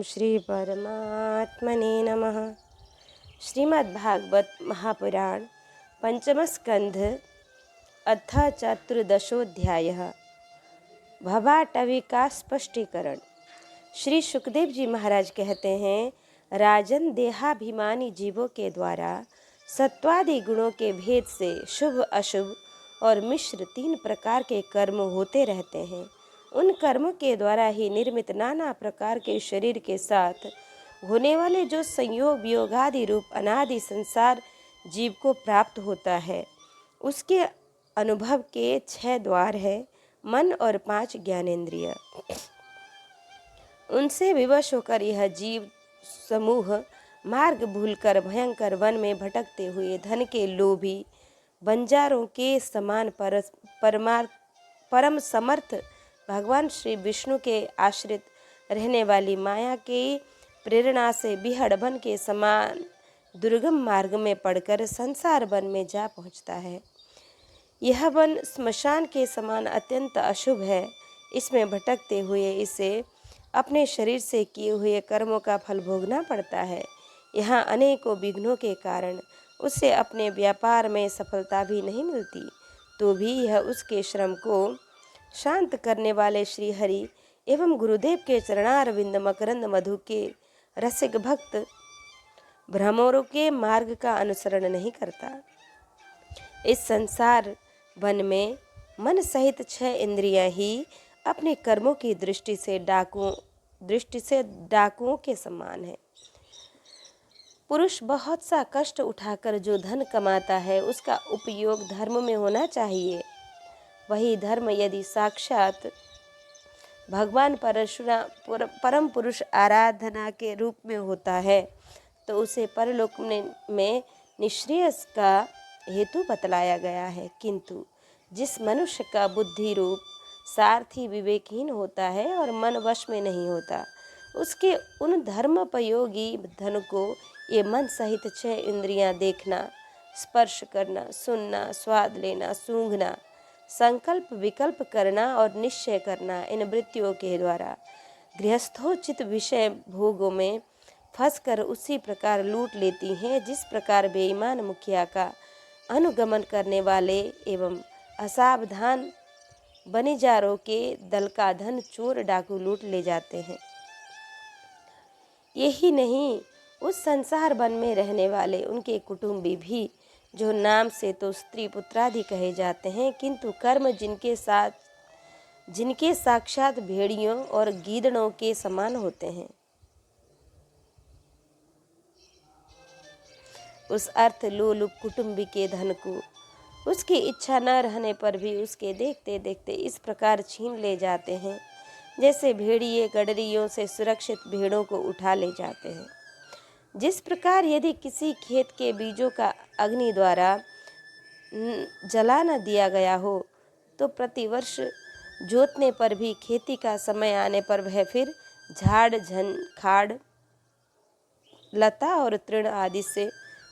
श्री परमात्मने नमः। श्रीमद्भागवत महापुराण पंचम स्कंध अथ चतुर्दशोध्यायः। भवाटवी का स्पष्टीकरण। श्री सुखदेव जी महाराज कहते हैं, राजन देहाभिमानी जीवों के द्वारा सत्वादि गुणों के भेद से शुभ अशुभ और मिश्र 3 प्रकार के कर्म होते रहते हैं। उन कर्मों के द्वारा ही निर्मित नाना प्रकार के शरीर के साथ होने वाले जो संयोग वियोगादि रूप अनादि संसार जीव को प्राप्त होता है, उसके अनुभव के 6 द्वार है, मन और 5 ज्ञानेंद्रिय। उनसे विवश होकर यह जीव समूह मार्ग भूलकर भयंकर वन में भटकते हुए धन के लोभी बंजारों के समान परम समर्थ भगवान श्री विष्णु के आश्रित रहने वाली माया की प्रेरणा से बिहड़बन के समान दुर्गम मार्ग में पड़कर संसार वन में जा पहुंचता है। यह वन स्मशान के समान अत्यंत अशुभ है। इसमें भटकते हुए इसे अपने शरीर से किए हुए कर्मों का फल भोगना पड़ता है। यहाँ अनेकों विघ्नों के कारण उसे अपने व्यापार में सफलता भी नहीं मिलती, तो भी यह उसके श्रम को शांत करने वाले श्री हरि एवं गुरुदेव के चरणारविंद मकरंद मधु के रसिक भक्त भ्रमरों के मार्ग का अनुसरण नहीं करता। इस संसार वन में मन सहित 6 इंद्रियां ही अपने कर्मों की दृष्टि से डाकुओं के समान है। पुरुष बहुत सा कष्ट उठाकर जो धन कमाता है, उसका उपयोग धर्म में होना चाहिए। वही धर्म यदि साक्षात भगवान परम पुरुष आराधना के रूप में होता है, तो उसे परलोक में निश्रेयस का हेतु बतलाया गया है। किंतु जिस मनुष्य का बुद्धि रूप सारथी विवेकहीन होता है और मन वश में नहीं होता, उसके उन धर्मोपयोगी धन को ये मन सहित 6 इंद्रियां देखना, स्पर्श करना, सुनना, स्वाद लेना, सूंघना, संकल्प विकल्प करना और निश्चय करना, इन वृत्तियों के द्वारा गृहस्थोचित विषय भोगों में फंसकर उसी प्रकार लूट लेती हैं जिस प्रकार बेईमान मुखिया का अनुगमन करने वाले एवं असावधान बनिजारों के दल का धन चोर डाकू लूट ले जाते हैं। यही नहीं, उस संसार वन में रहने वाले उनके कुटुंबी भी, जो नाम से तो स्त्री पुत्रादि कहे जाते हैं, किंतु कर्म जिनके साक्षात भेड़ियों और गीदड़ों के समान होते हैं, उस अर्थ लोलुप कुटुंबी के धन को उसकी इच्छा न रहने पर भी उसके देखते देखते इस प्रकार छीन ले जाते हैं, जैसे भेड़िए गडरियों से सुरक्षित भेड़ों को उठा ले जाते हैं। जिस प्रकार यदि किसी खेत के बीजों का अग्नि द्वारा जला न दिया गया हो, तो प्रतिवर्ष जोतने पर भी खेती का समय आने पर वह फिर झाड़ झंखाड़ लता और तृण आदि से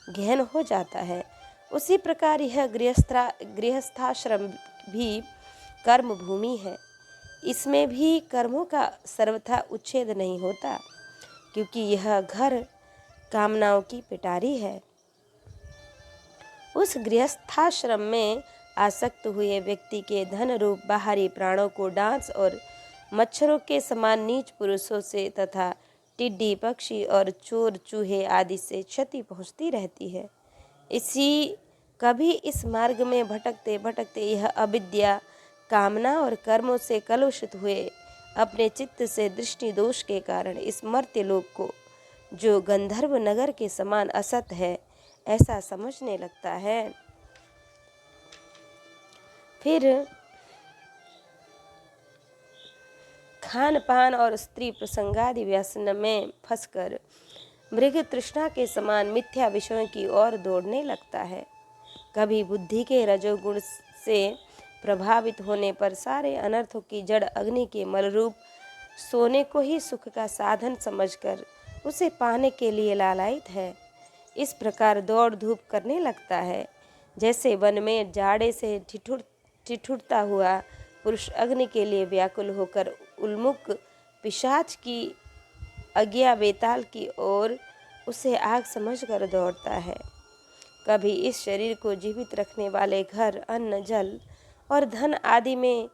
गहन हो जाता है। उसी प्रकार यह गृहस्थाश्रम भी कर्म भूमि है। इसमें भी कर्मों का सर्वथा उच्छेद नहीं होता, क्योंकि यह घर कामनाओं की पिटारी है। उस गृहस्थाश्रम में आसक्त हुए व्यक्ति के धन रूप बाहरी प्राणों को डांस और मच्छरों के समान नीच पुरुषों से तथा टिड्डी पक्षी और चोर चूहे आदि से क्षति पहुंचती रहती है। कभी इस मार्ग में भटकते भटकते यह अविद्या कामना और कर्मों से कलुषित हुए अपने चित्त से दृष्टि दोष के कारण इस मर्त्य लोक को, जो गंधर्व नगर के समान असत है, ऐसा समझने लगता है। फिर खान पान और स्त्री प्रसंगादि व्यसन में फंसकर मृग तृष्णा के समान मिथ्या विषयों की ओर दौड़ने लगता है। कभी बुद्धि के रजोगुण से प्रभावित होने पर सारे अनर्थों की जड़ अग्नि के मलरूप सोने को ही सुख का साधन समझकर उसे पाने के लिए लालायित है। इस प्रकार दौड़ धूप करने लगता है, जैसे वन में जाड़े से ठिठुरता हुआ पुरुष अग्नि के लिए व्याकुल होकर उन्मुख पिशाच की अज्ञा बेताल की ओर उसे आग समझकर दौड़ता है। कभी इस शरीर को जीवित रखने वाले घर, अन्न, जल और धन आदि में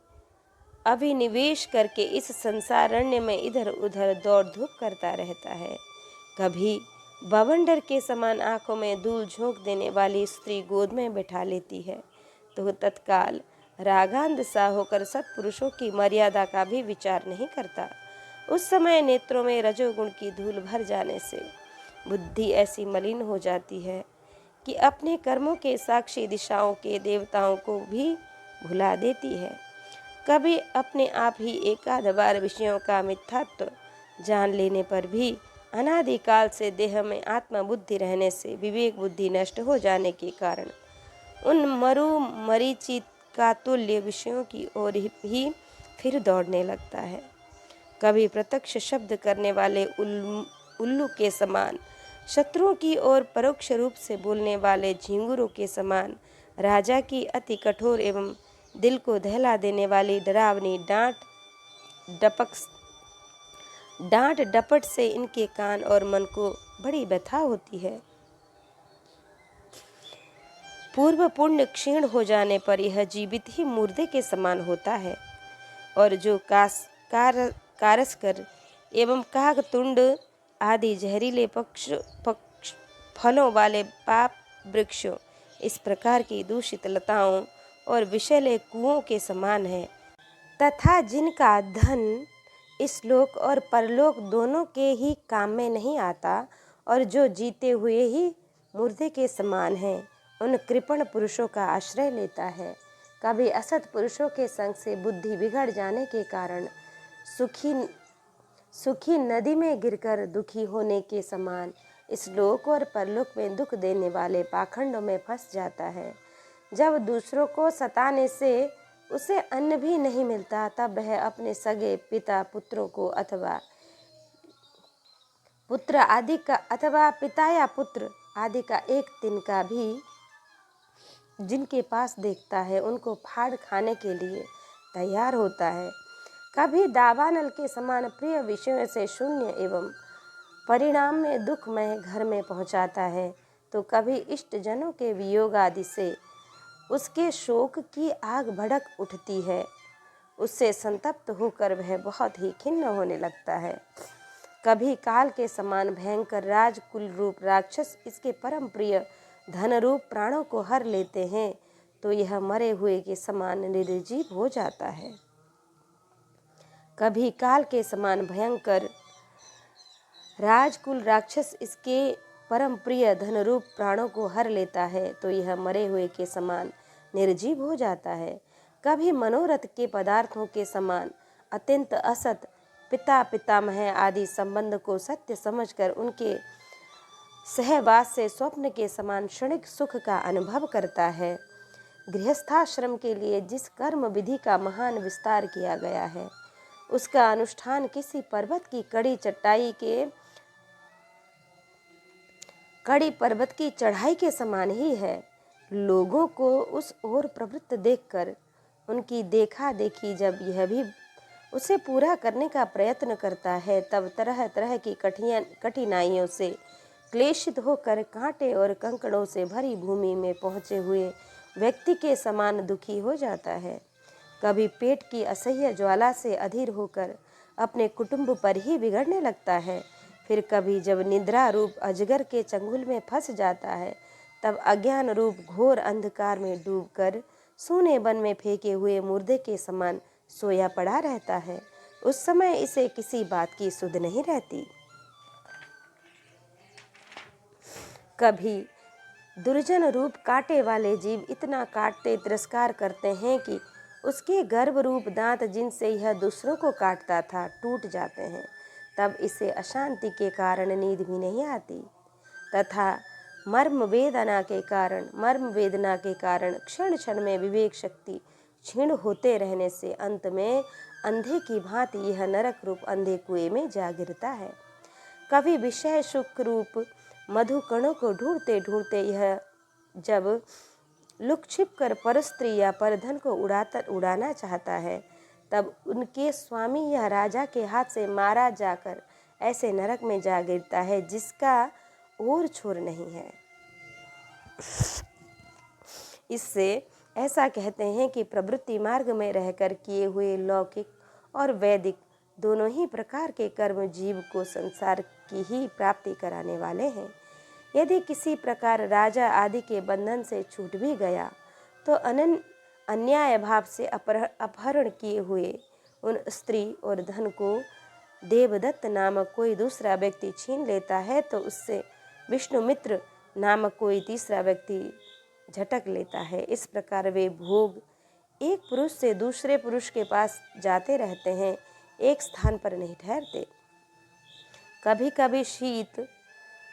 अभिनिवेश करके इस संसारण्य में इधर उधर दौड़ धूप करता रहता है। कभी बवंडर के समान आंखों में धूल झोंक देने वाली स्त्री गोद में बैठा लेती है तो तत्काल रागांध सा होकर सत्पुरुषों की मर्यादा का भी विचार नहीं करता। उस समय नेत्रों में रजोगुण की धूल भर जाने से बुद्धि ऐसी मलिन हो जाती है कि अपने कर्मों के साक्षी दिशाओं के देवताओं को भी भुला देती है। कभी अपने आप ही एकाध बार विषयों का मिथ्यात्व जान लेने पर भी अनादिकाल से देह में आत्मबुद्धि रहने से विवेक बुद्धि नष्ट हो जाने के कारण उन मरीचित का तुल्य विषयों की ओर ही फिर दौड़ने लगता है। कभी प्रत्यक्ष शब्द करने वाले उल्लू के समान, शत्रुओं की ओर परोक्ष रूप से बोलने वाले झिंगुरों के समान, राजा की अति कठोर एवं दिल को दहला देने वाली डरावनी डांट डपट से इनके कान और मन को बड़ी व्यथा होती है। पूर्व पुण्य क्षीण हो जाने पर यह जीवित ही मुर्दे के समान होता है और जो कारस्कर एवं कागतुंड आदि जहरीले पक्ष फलों वाले पाप वृक्षों इस प्रकार की दूषित लताओं और विषैले कुओं के समान है तथा जिनका धन इस लोक और परलोक दोनों के ही काम में नहीं आता और जो जीते हुए ही मुर्दे के समान है, उन कृपण पुरुषों का आश्रय लेता है। कभी असत पुरुषों के संग से बुद्धि बिगड़ जाने के कारण सुखी नदी में गिरकर दुखी होने के समान इस लोक और परलोक में दुख देने वाले पाखंडों में फंस जाता है। जब दूसरों को सताने से उसे अन्न भी नहीं मिलता तब वह अपने सगे पिता पुत्रों को अथवा पिता या पुत्र आदि का एक तिनका भी जिनके पास देखता है उनको फाड़ खाने के लिए तैयार होता है। कभी दावानल के समान प्रिय विषयों से शून्य एवं परिणाम में दुखमय घर में पहुंचाता है तो कभी इष्ट जनों के वियोग आदि से उसके शोक की आग भड़क उठती है। उससे संतप्त होकर वह बहुत ही खिन्न होने लगता है। कभी काल के समान भयंकर राजकुल रूप राक्षस इसके परम प्रिय धन रूप प्राणों को हर लेते हैं तो यह मरे हुए के समान निर्जीव हो जाता है। कभी काल के समान भयंकर राजकुल राक्षस इसके परम प्रिय धन रूप प्राणों को हर लेता है तो यह मरे हुए के समान निर्जीव हो जाता है। कभी मनोरथ के पदार्थों के समान अत्यंत असत पिता पितामह आदि संबंध को सत्य समझकर उनके सहवास से स्वप्न के समान क्षणिक सुख का अनुभव करता है। गृहस्थाश्रम के लिए जिस कर्म विधि का महान विस्तार किया गया है उसका अनुष्ठान किसी पर्वत की कड़ी पर्वत की चढ़ाई के समान ही है। लोगों को उस ओर प्रवृत्त देखकर उनकी देखा देखी जब यह भी उसे पूरा करने का प्रयत्न करता है तब तरह तरह की कठिनाइयों से क्लेशित होकर कांटे और कंकड़ों से भरी भूमि में पहुँचे हुए व्यक्ति के समान दुखी हो जाता है। कभी पेट की असह्य ज्वाला से अधीर होकर अपने कुटुंब पर ही बिगड़ने लगता है। फिर कभी जब निद्रा रूप अजगर के चंगुल में फंस जाता है तब अज्ञान रूप घोर अंधकार में डूबकर सूने वन में फेंके हुए मुर्दे के समान सोया पड़ा रहता है। उस समय इसे किसी बात की सुध नहीं रहती। कभी दुर्जन रूप कांटे वाले जीव इतना काटते तिरस्कार करते हैं कि उसके गर्भ रूप दांत जिनसे यह दूसरों को काटता था टूट जाते हैं। तब इसे अशांति के कारण नींद भी नहीं आती तथा मर्म वेदना के कारण क्षण क्षण में विवेक शक्ति क्षीण होते रहने से अंत में अंधे की भांति यह नरक रूप अंधे कुएं में जा गिरता है। कभी विषय सुख रूप मधु कणों को ढूंढते ढूंढते यह जब लुक छिप कर पर स्त्री या पर धन को उड़ाना चाहता है तब उनके स्वामी या राजा के हाथ से मारा जाकर ऐसे नरक में जा गिरता है जिसका और छोर नहीं है। इससे ऐसा कहते हैं कि प्रवृत्ति मार्ग में रहकर किए हुए लौकिक और वैदिक दोनों ही प्रकार के कर्म जीव को संसार की ही प्राप्ति कराने वाले हैं। यदि किसी प्रकार राजा आदि के बंधन से छूट भी गया तो अन्याय भाव से अपहरण किए हुए उन स्त्री और धन को देवदत्त नामक कोई दूसरा व्यक्ति छीन लेता है तो उससे विष्णुमित्र नामक कोई तीसरा व्यक्ति झटक लेता है। इस प्रकार वे भोग एक पुरुष से दूसरे पुरुष के पास जाते रहते हैं, एक स्थान पर नहीं ठहरते। कभी कभी शीत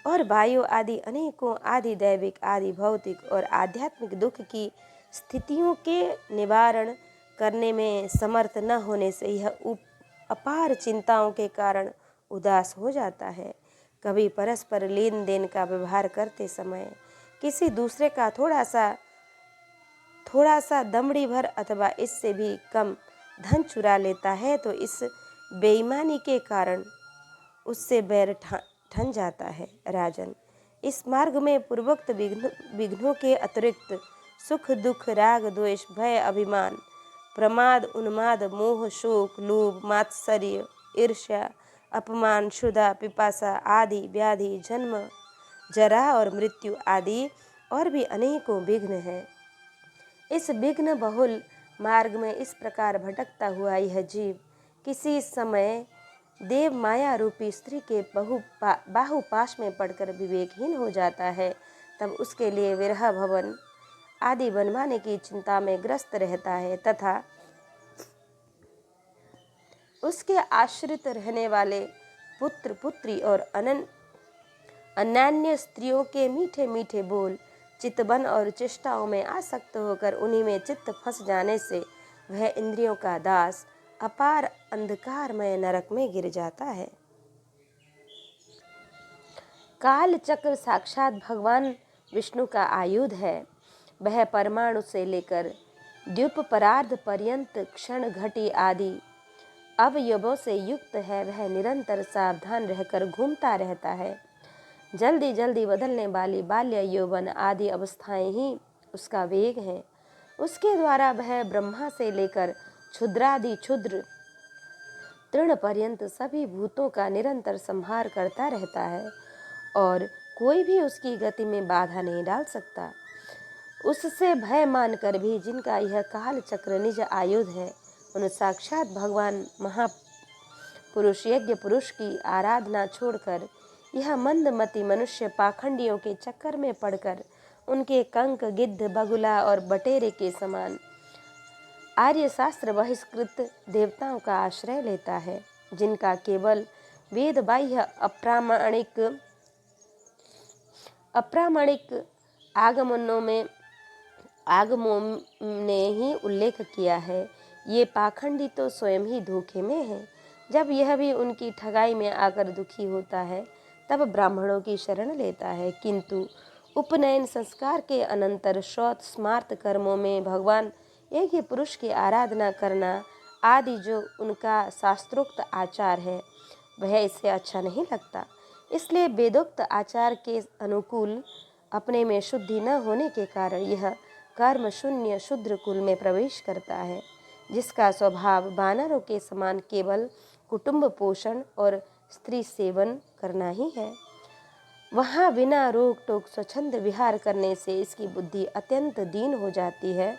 और वायु आदि अनेकों आदि दैविक आदि भौतिक और आध्यात्मिक दुख की स्थितियों के निवारण करने में समर्थ न होने से यह अपार चिंताओं के कारण उदास हो जाता है। कभी परस्पर लेन देन का व्यवहार करते समय किसी दूसरे का थोड़ा सा दमड़ी भर अथवा इससे भी कम धन चुरा लेता है तो इस बेईमानी के कारण उससे बैर ठन जाता है। राजन, इस मार्ग में पूर्वोक्त विघ्नों के अतिरिक्त सुख दुख राग द्वेष भय अभिमान प्रमाद उन्माद मोह शोक लोभ मात्सर्य ईर्ष्या अपमान क्षुधा पिपासा आदि व्याधि जन्म जरा और मृत्यु आदि और भी अनेकों विघ्न हैं। इस विघ्न बहुल मार्ग में इस प्रकार भटकता हुआ यह जीव किसी समय देव माया रूपी स्त्री के बाहुपाश में पड़कर विवेकहीन हो जाता है। तब उसके लिए विरह भवन आदि बनवाने की चिंता में ग्रस्त रहता है तथा उसके आश्रित रहने वाले पुत्र पुत्री और अन्यान्य स्त्रियों के मीठे मीठे बोल चितवन और चेष्टाओं में आसक्त होकर उन्हीं में चित्त फंस जाने से वह इंद्रियों का दास अपार अंधकारमय नरक में गिर जाता है। काल चक्र साक्षात भगवान विष्णु का आयुध है। वह परमाणु से लेकर द्वीप परार्ध पर्यंत क्षण घटी आदि अवयवों से युक्त है। वह निरंतर सावधान रहकर घूमता रहता है। जल्दी जल्दी बदलने वाली बाल्य यौवन आदि अवस्थाएं ही उसका वेग है। उसके द्वारा वह ब्रह्मा से लेकर क्षुद्रादि क्षुद्र तृण पर्यंत सभी भूतों का निरंतर संहार करता रहता है और कोई भी उसकी गति में बाधा नहीं डाल सकता। उससे भय मानकर भी जिनका यह काल चक्र निज आयुध है उन साक्षात भगवान महापुरुष यज्ञ पुरुष की आराधना छोड़कर यह मंदमती मनुष्य पाखंडियों के चक्कर में पड़कर उनके कंक गिद्ध बगुला और बटेरे के समान आर्य शास्त्र बहिष्कृत देवताओं का आश्रय लेता है, जिनका केवल वेद बाह्य अप्रामाणिक आगमों ने ही उल्लेख किया है। ये पाखंडी तो स्वयं ही धोखे में है। जब यह भी उनकी ठगाई में आकर दुखी होता है तब ब्राह्मणों की शरण लेता है, किंतु उपनयन संस्कार के अनंतर श्रौत स्मार्त कर्मों में भगवान एक ही पुरुष की आराधना करना आदि जो उनका शास्त्रोक्त आचार है वह इसे अच्छा नहीं लगता। इसलिए वेदोक्त आचार के अनुकूल अपने में शुद्धि न होने के कारण यह कर्म शून्य शूद्र कुल में प्रवेश करता है, जिसका स्वभाव वानरों के समान केवल कुटुंब पोषण और स्त्री सेवन करना ही है। वहाँ बिना रोक टोक स्वच्छंद विहार करने से इसकी बुद्धि अत्यंत दीन हो जाती है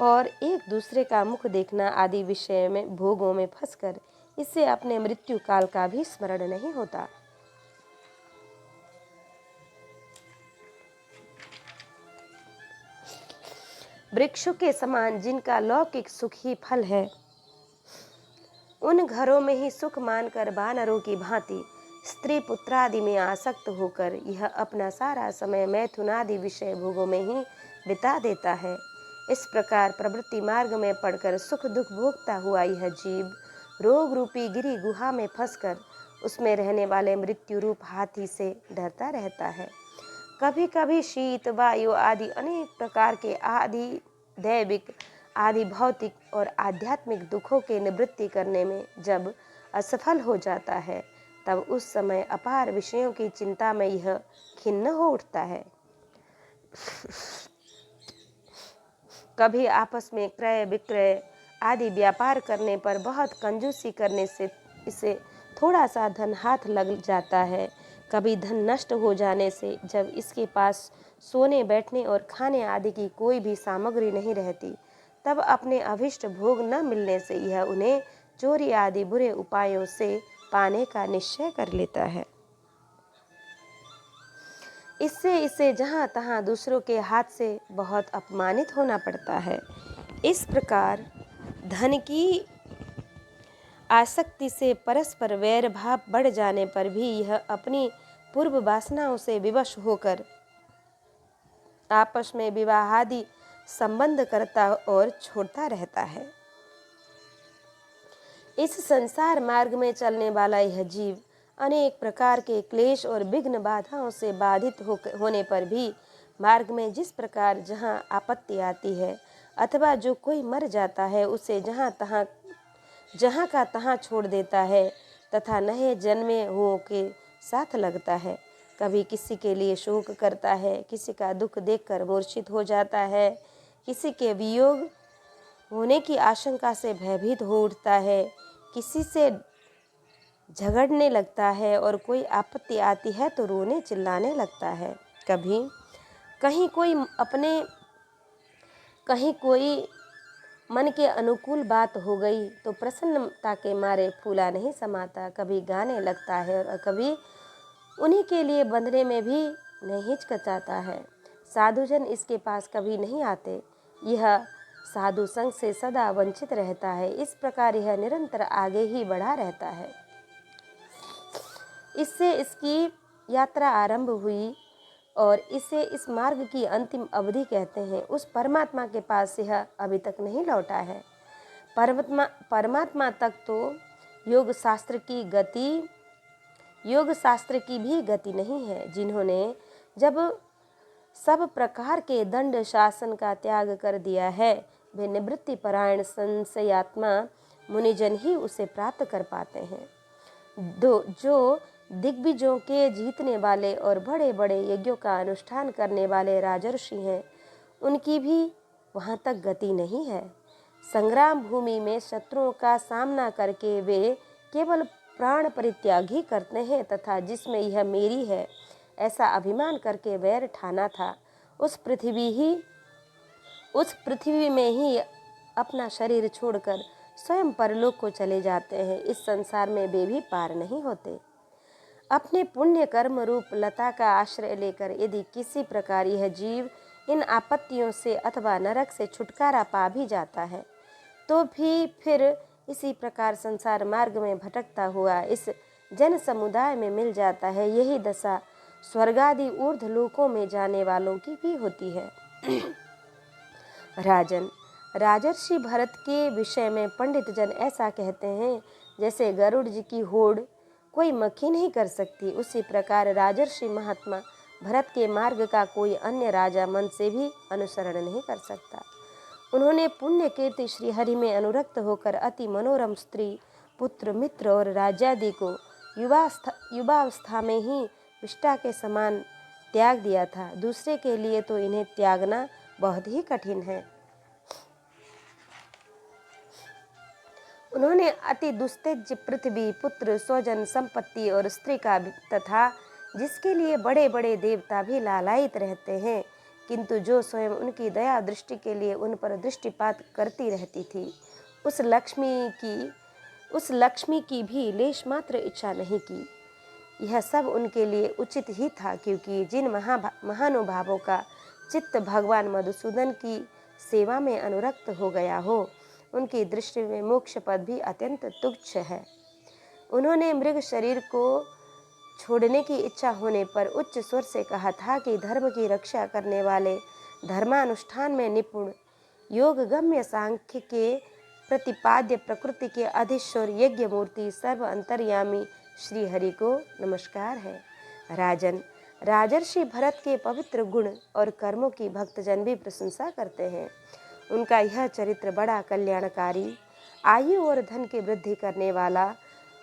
और एक दूसरे का मुख देखना आदि विषय में भोगों में फंसकर इससे अपने मृत्यु काल का भी स्मरण नहीं होता। वृक्षों के समान जिनका लौकिक सुख ही फल है, उन घरों में ही सुख मानकर वानरों की भांति स्त्री पुत्रादि में आसक्त होकर यह अपना सारा समय मैथुनादि विषय भोगों में ही बिता देता है। इस प्रकार प्रवृत्ति मार्ग में पड़कर सुख दुख भोगता हुआ यह जीव रोग रूपी गिरी गुहा में फंसकर उसमें रहने वाले मृत्यु रूप हाथी से डरता रहता है। कभी कभी शीत वायु आदि अनेक प्रकार के आदि दैविक आदि भौतिक और आध्यात्मिक दुखों के निवृत्ति करने में जब असफल हो जाता है तब उस समय अपार विषयों की चिंता में यह खिन्न हो उठता है। कभी आपस में क्रय विक्रय आदि व्यापार करने पर बहुत कंजूसी करने से इसे थोड़ा सा धन हाथ लग जाता है। कभी धन नष्ट हो जाने से जब इसके पास सोने बैठने और खाने आदि की कोई भी सामग्री नहीं रहती, तब अपने अभिष्ट भोग न मिलने से यह उन्हें चोरी आदि बुरे उपायों से पाने का निश्चय कर लेता है। इससे इसे जहाँ तहाँ दूसरों के हाथ से बहुत अपमानित होना पड़ता है। इस प्रकार धन की आसक्ति से परस्पर वैर भाव बढ़ जाने पर भी यह अपनी पूर्व वासनाओं से विवश होकर आपस में विवाहादि संबंध करता और छोड़ता रहता है। इस संसार मार्ग में चलने वाला यह जीव अनेक प्रकार के क्लेश और विघ्न बाधाओं से बाधित होने पर भी मार्ग में जिस प्रकार जहाँ आपत्ति आती है अथवा जो कोई मर जाता है उसे जहाँ का तहाँ छोड़ देता है तथा नए जन्मे हुओं के साथ लगता है। कभी किसी के लिए शोक करता है, किसी का दुख देखकर मूर्छित हो जाता है, किसी के वियोग होने की आशंका से भयभीत हो उठता है, किसी से झगड़ने लगता है और कोई आपत्ति आती है तो रोने चिल्लाने लगता है। कहीं कोई मन के अनुकूल बात हो गई तो प्रसन्नता के मारे फूला नहीं समाता, कभी गाने लगता है और कभी उन्हीं के लिए बंधने में भी नहीं हिचकिचाता है। साधुजन इसके पास कभी नहीं आते, यह साधु संग से सदा वंचित रहता है। इस प्रकार यह निरंतर आगे ही बढ़ा रहता है। इससे इसकी यात्रा आरंभ हुई और इसे इस मार्ग की अंतिम अवधि कहते हैं। उस परमात्मा के पास यह अभी तक नहीं लौटा है। परमात्मा तक तो योग शास्त्र की भी गति नहीं है। जिन्होंने जब सब प्रकार के दंड शासन का त्याग कर दिया है, वे निवृत्ति परायण संशयात्मा मुनिजन ही उसे प्राप्त कर पाते हैं। जो दिग्विजयों के जीतने वाले और बड़े बड़े यज्ञों का अनुष्ठान करने वाले राजर्षि हैं, उनकी भी वहाँ तक गति नहीं है। संग्राम भूमि में शत्रुओं का सामना करके वे केवल प्राण परित्याग ही करते हैं तथा जिसमें यह मेरी है ऐसा अभिमान करके वैर ठाना था, उस पृथ्वी में ही अपना शरीर छोड़कर स्वयं परलोक को चले जाते हैं। इस संसार में वे भी पार नहीं होते। अपने पुण्य कर्म रूप लता का आश्रय लेकर यदि किसी प्रकार यह जीव इन आपत्तियों से अथवा नरक से छुटकारा पा भी जाता है तो भी फिर इसी प्रकार संसार मार्ग में भटकता हुआ इस जन समुदाय में मिल जाता है। यही दशा स्वर्गादि ऊर्ध्व लोकों में जाने वालों की भी होती है। राजन, राजर्षि भरत के विषय में पंडित जन ऐसा कहते हैं, जैसे गरुड़ जी की होड़ कोई मक्खी नहीं कर सकती, उसी प्रकार राजर्षि महात्मा भरत के मार्ग का कोई अन्य राजा मन से भी अनुसरण नहीं कर सकता। उन्होंने पुण्य कीर्ति श्रीहरि में अनुरक्त होकर अति मनोरम स्त्री, पुत्र, मित्र और राज्यादि को युवावस्था में ही विष्टा के समान त्याग दिया था। दूसरे के लिए तो इन्हें त्यागना बहुत ही कठिन है। उन्होंने अति दुस्तेज्य पृथ्वी, पुत्र, स्वजन, संपत्ति और स्त्री का तथा जिसके लिए बड़े बड़े देवता भी लालायित रहते हैं, किंतु जो स्वयं उनकी दया दृष्टि के लिए उन पर दृष्टिपात करती रहती थी, उस लक्ष्मी की भी लेश मात्र इच्छा नहीं की। यह सब उनके लिए उचित ही था, क्योंकि जिन महानुभावों का चित्त भगवान मधुसूदन की सेवा में अनुरक्त हो गया हो, उनकी दृष्टि में मोक्ष पद भी अत्यंत तुच्छ है। उन्होंने मृग शरीर को छोड़ने की इच्छा होने पर उच्च स्वर से कहा था कि धर्म की रक्षा करने वाले, धर्मानुष्ठान में निपुण, योग गम्य सांख्य के प्रतिपाद्य प्रकृति के अधीश्वर यज्ञ मूर्ति सर्व अंतर्यामी श्री हरि को नमस्कार है। राजन, राजर्षि भरत के पवित्र गुण और कर्मों की भक्तजन भी प्रशंसा करते हैं। उनका यह चरित्र बड़ा कल्याणकारी, आयु और धन की वृद्धि करने वाला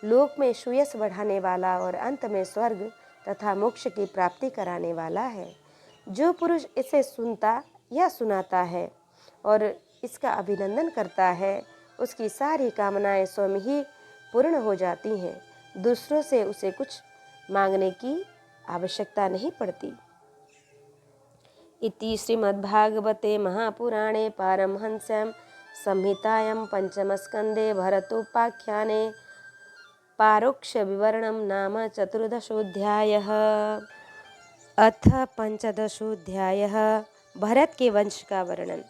लोक में सुयश बढ़ाने वाला और अंत में स्वर्ग तथा मोक्ष की प्राप्ति कराने वाला है। जो पुरुष इसे सुनता या सुनाता है और इसका अभिनंदन करता है, उसकी सारी कामनाएं स्वयं ही पूर्ण हो जाती हैं। दूसरों से उसे कुछ मांगने की आवश्यकता नहीं पड़ती। इति श्रीमद्भागवते महापुराणे पारमहंस्यां संहितायां पंचमस्कन्धे भरतोपाख्याने पारोक्ष विवरणं नाम चतुर्दशोऽध्यायः। अथ पंचदशोऽध्यायः। भरत के वंश का वर्णन।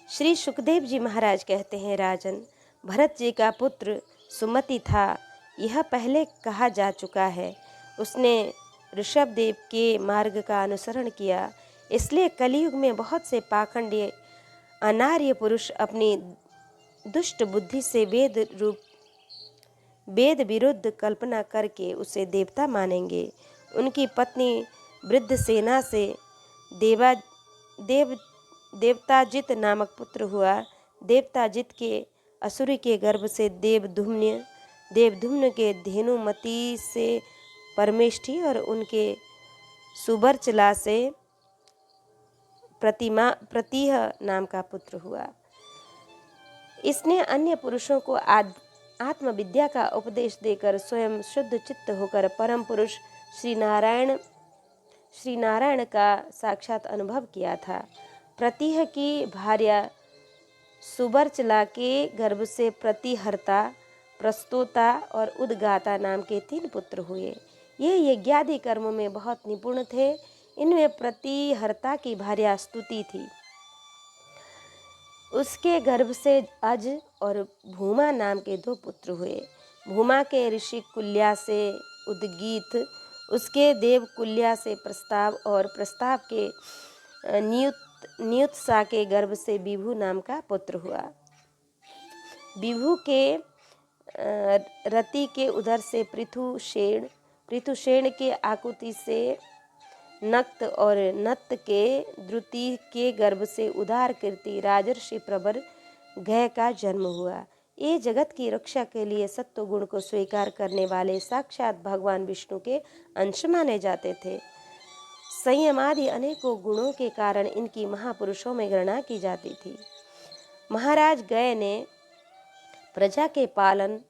श्री सुखदेव जी महाराज कहते हैं, राजन, भरत जी का पुत्र सुमति था, यह पहले कहा जा चुका है। उसने ऋषभदेव के मार्ग का अनुसरण किया, इसलिए कलयुग में बहुत से पाखंडी अनार्य पुरुष अपनी दुष्ट बुद्धि से वेद विरुद्ध कल्पना करके उसे देवता मानेंगे। उनकी पत्नी वृद्धसेना से देवताजित नामक पुत्र हुआ। देवताजित के असुरी के गर्भ से देवधुम्न के धेनुमती से परमेष्ठी और उनके सुबरचला से प्रतिह नाम का पुत्र हुआ। इसने अन्य पुरुषों को आत्मविद्या का उपदेश देकर स्वयं शुद्ध चित्त होकर परम पुरुष श्री नारायण का साक्षात अनुभव किया था। प्रतिह की भार्या सुबरचला के गर्भ से प्रतिहर्ता, प्रस्तोता और उद्गाता नाम के 3 पुत्र हुए। ये यज्ञादि कर्मों में बहुत निपुण थे। इनमें प्रतिहर्ता की भार्या स्तुति थी। उसके गर्भ से अज और भूमा नाम के 2 पुत्र हुए। भूमा के ऋषि कुल्या से उद्गीत, उसके देव कुल्या से प्रस्ताव और प्रस्ताव के नियुत्सा के गर्भ से विभु नाम का पुत्र हुआ। विभु के रति के उदर से पृथुषेण के आकुति से नक्त और नत्त के द्रुति के गर्भ से उदार कीर्ति राजर्षि प्रवर गय का जन्म हुआ। ये जगत की रक्षा के लिए सत्व गुण को स्वीकार करने वाले साक्षात भगवान विष्णु के अंश माने जाते थे। संयमादि अनेकों गुणों के कारण इनकी महापुरुषों में गणना की जाती थी। महाराज गय ने प्रजा के पालन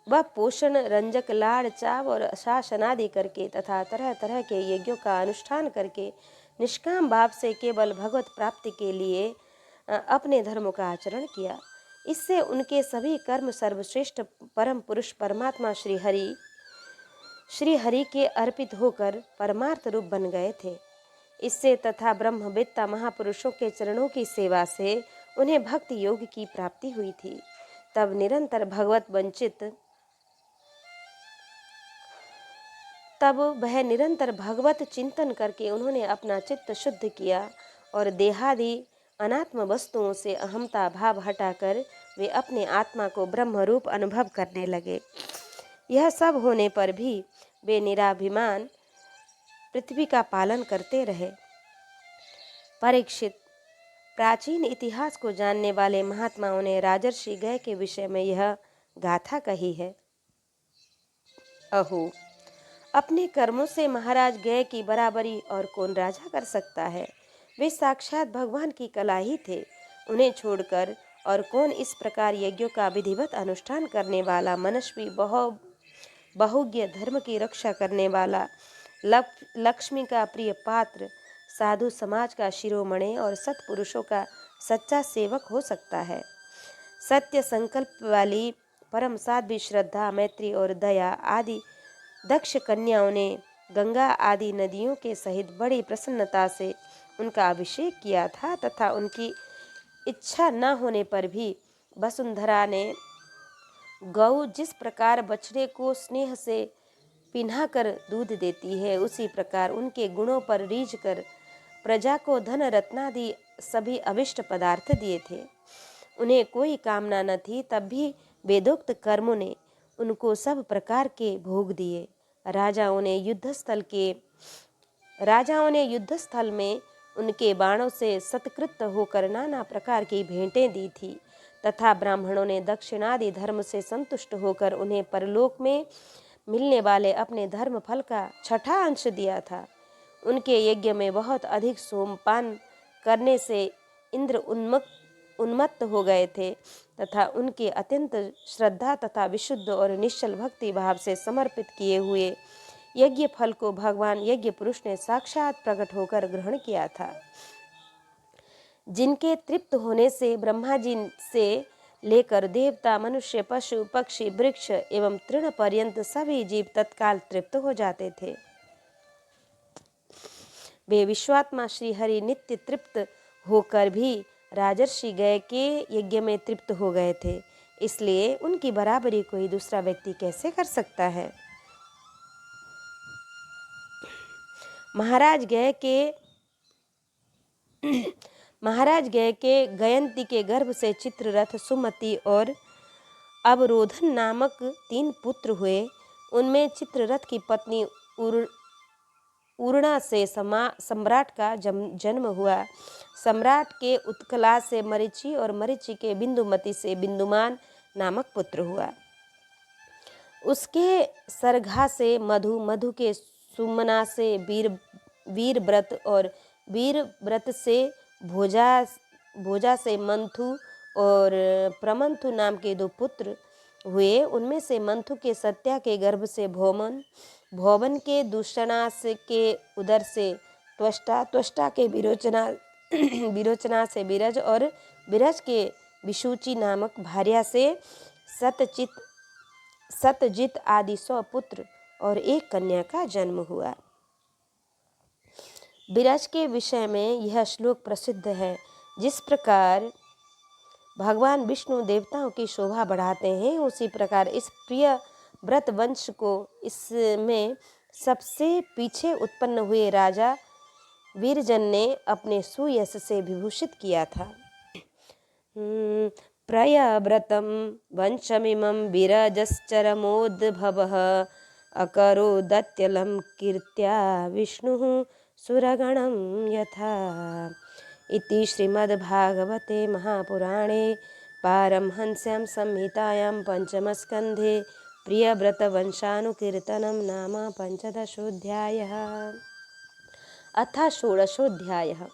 व पोषण, रंजक, लाड़, चाव और शासनादि करके तथा तरह तरह के यज्ञों का अनुष्ठान करके निष्काम भाव से केवल भगवत प्राप्ति के लिए अपने धर्म का आचरण किया। इससे उनके सभी कर्म सर्वश्रेष्ठ परम पुरुष परमात्मा श्री हरि के अर्पित होकर परमार्थ रूप बन गए थे। इससे तथा ब्रह्मवेत्ता महापुरुषों के चरणों की सेवा से उन्हें भक्ति योग की प्राप्ति हुई थी। तब वह निरंतर भगवत चिंतन करके उन्होंने अपना चित्त शुद्ध किया और देहादि अनात्म वस्तुओं से अहमता भाव हटाकर वे अपने आत्मा को ब्रह्म रूप अनुभव करने लगे। यह सब होने पर भी वे निराभिमान पृथ्वी का पालन करते रहे। परीक्षित, प्राचीन इतिहास को जानने वाले महात्माओं ने राजर्षि गय के विषय में यह गाथा कही है। अहो, अपने कर्मों से महाराज गय की बराबरी और कौन राजा कर सकता है। वे साक्षात भगवान की कला ही थे। उन्हें छोड़कर और कौन इस प्रकार यज्ञों का विधिवत अनुष्ठान करने वाला, मनस्वी, बहुज्ञ, धर्म की रक्षा करने वाला, लक्ष्मी का प्रिय पात्र, साधु समाज का शिरोमणि और सत्पुरुषों का सच्चा सेवक हो सकता है। सत्य संकल्प वाली परम साध्वी श्रद्धा, मैत्री और दया आदि दक्ष कन्याओं ने गंगा आदि नदियों के सहित बड़ी प्रसन्नता से उनका अभिषेक किया था तथा उनकी इच्छा न होने पर भी वसुंधरा ने गौ जिस प्रकार बछड़े को स्नेह से पिन्हाकर दूध देती है, उसी प्रकार उनके गुणों पर रीझ कर प्रजा को धन रत्नादि सभी अभिष्ट पदार्थ दिए थे। उन्हें कोई कामना न थी, तब भी वेदोक्त कर्मों ने उनको सब प्रकार के भोग दिए। राजाओं ने युद्धस्थल में उनके बाणों से सत्कृत होकर नाना प्रकार की भेंटें दी थी तथा ब्राह्मणों ने दक्षिणादि धर्म से संतुष्ट होकर उन्हें परलोक में मिलने वाले अपने धर्म फल का 6वां अंश दिया था। उनके यज्ञ में बहुत अधिक सोमपान करने से इंद्र उन्मत्त हो गए थे तथा उनके अत्यंत श्रद्धा तथा विशुद्ध और निश्चल भक्ति भाव से समर्पित किए हुए यज्ञ फल को भगवान यज्ञ पुरुष ने साक्षात प्रकट होकर ग्रहण किया था, जिनके तृप्त होने से ब्रह्मा जी से लेकर देवता, मनुष्य, पशु, पक्षी, वृक्ष एवं तृण पर्यंत सभी जीव तत्काल तृप्त हो जाते थे। वे विश्वात्मा श्री हरि नित्य तृप्त होकर भी राजर्षि गय के यज्ञ में तृप्त हो गए थे, इसलिए उनकी बराबरी कोई दूसरा व्यक्ति कैसे कर सकता है। महाराज गय के गयंती के गर्भ से चित्ररथ, सुमति और अवरोधन नामक 3 पुत्र हुए। उनमें चित्ररथ की पत्नी उर्णा से सम्राट का जन्म हुआ। सम्राट के उत्कला से मरीचि और मरीचि के बिंदुमती से बिंदुमान नामक पुत्र हुआ। उसके सरघा से मधु, मधु के सुमना से वीरव्रत और वीरव्रत से भोजा से मंथु और प्रमंथु नाम के 2 पुत्र हुए। उनमें से मंथु के सत्या के गर्भ से भौमन, भौवन के दुष्णास के उदर से त्वष्टा, त्वष्टा के विरोचना से विरज और विरज के विशुचि नामक भार्या से सतजित आदि 100 पुत्र और 1 कन्या का जन्म हुआ। विरज के विषय में यह श्लोक प्रसिद्ध है। जिस प्रकार भगवान विष्णु देवताओं की शोभा बढ़ाते हैं, उसी प्रकार इस प्रिय व्रत वंश को इसमें सबसे पीछे उत्पन्न हुए राजा वीरजन ने अपने सुयश से विभूषित किया था। प्रयव्रतं वंशमिमं विरजश्चरमोद्भवः अकरोदत्यलं कीर्त्या विष्णुः सुरगणं यथा इति श्रीमद्भागवते महापुराणे पारमहंस्यां संहितायां 5मस्कन्धे प्रियव्रतवंशानुकीर्तनं नाम 15ोऽध्यायः। अथ 16ोऽध्यायः।